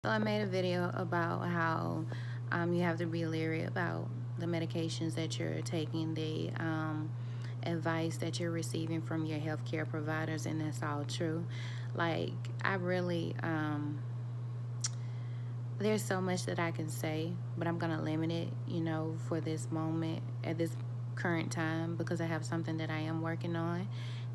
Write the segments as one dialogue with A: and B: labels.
A: So I made a video about how you have to be leery about the medications that you're taking, the advice that you're receiving from your healthcare providers, and that's all true. Like, I really, there's so much that I can say, but I'm going to limit it, for this moment, at this current time, because I have something that I am working on.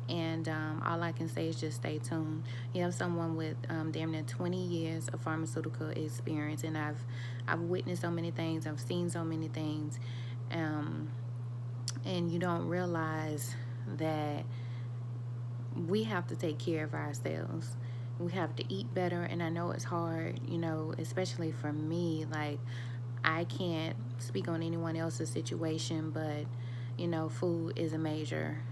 A: And all I can say is just stay tuned. You have someone with damn near 20 years of pharmaceutical experience, and I've witnessed so many things. I've seen so many things, and you don't realize that we have to take care of ourselves. We have to eat better, and I know it's hard, especially for me. Like, I can't speak on anyone else's situation, but food is a major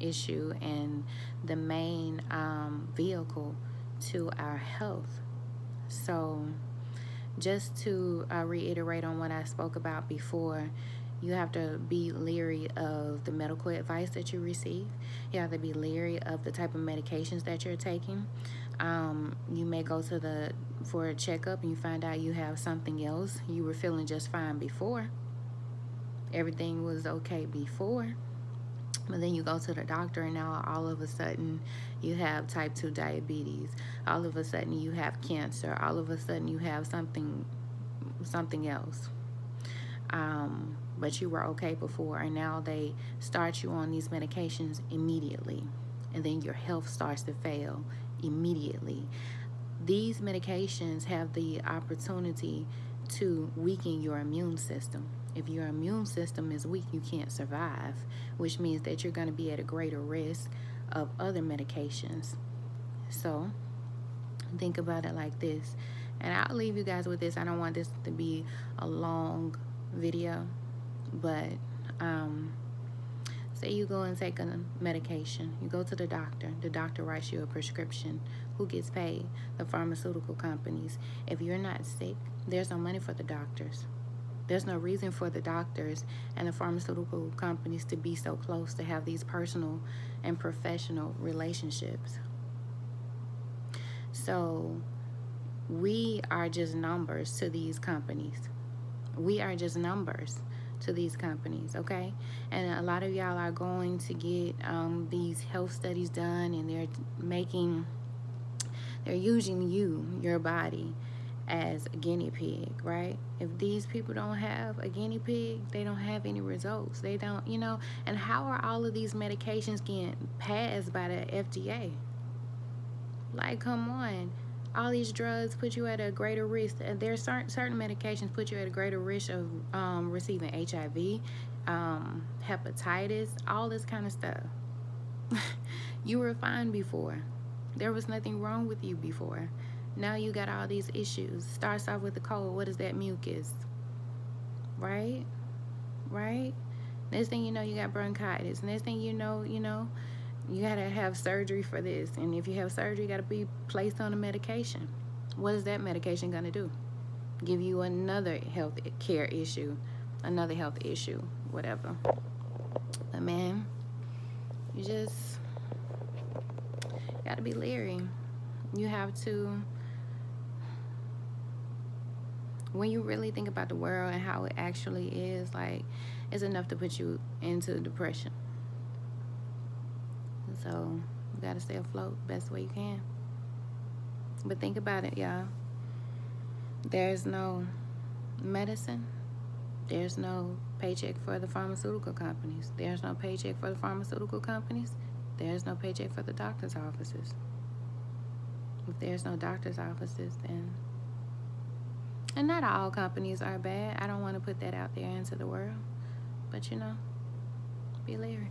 A: issue and the main vehicle to our health. So just to reiterate on what I spoke about before, you have to be leery of the medical advice that you receive. You have to be leery of the type of medications that you're taking. You may go for a checkup and you find out you have something else. You were feeling just fine before. Everything was okay before. But then you go to the doctor and now all of a sudden you have type 2 diabetes. All of a sudden you have cancer. All of a sudden you have something else. But you were okay before, and now they start you on these medications immediately. And then your health starts to fail immediately. These medications have the opportunity to weaken your immune system. If your immune system is weak, you can't survive, which means that you're going to be at a greater risk of other medications. So think about it like this. And I'll leave you guys with this. I don't want this to be a long video, but say you go and take a medication. You go to the doctor writes you a prescription. Who gets paid? The pharmaceutical companies. If you're not sick, there's no money for the doctors. There's no reason for the doctors and the pharmaceutical companies to be so close, to have these personal and professional relationships. So we are just numbers to these companies. We are just numbers to these companies, okay? And a lot of y'all are going to get these health studies done, and they're using your body, as a guinea pig, right? If these people don't have a guinea pig, they don't have any results. They don't, and how are all of these medications getting passed by the FDA? Like, come on. All these drugs put you at a greater risk. There's certain medications put you at a greater risk of receiving HIV, hepatitis, all this kind of stuff. You were fine before. There was nothing wrong with you before. Now you got all these issues. Starts off with the cold. What is that? Mucus. Right? Next thing you know, you got bronchitis. Next thing you know, you gotta have surgery for this. And if you have surgery, you gotta be placed on a medication. What is that medication gonna do? Give you another health care issue, another health issue, whatever. But man, you just gotta be leery. You have to, when you really think about the world and how it actually is, like, it's enough to put you into depression. So you gotta stay afloat the best way you can. But think about it, y'all. There's no medicine. There's no paycheck for the pharmaceutical companies. There's no paycheck for the pharmaceutical companies. There's no paycheck for the doctor's offices. If there's no doctor's offices, then... And not all companies are bad. I don't want to put that out there into the world. But, be leery.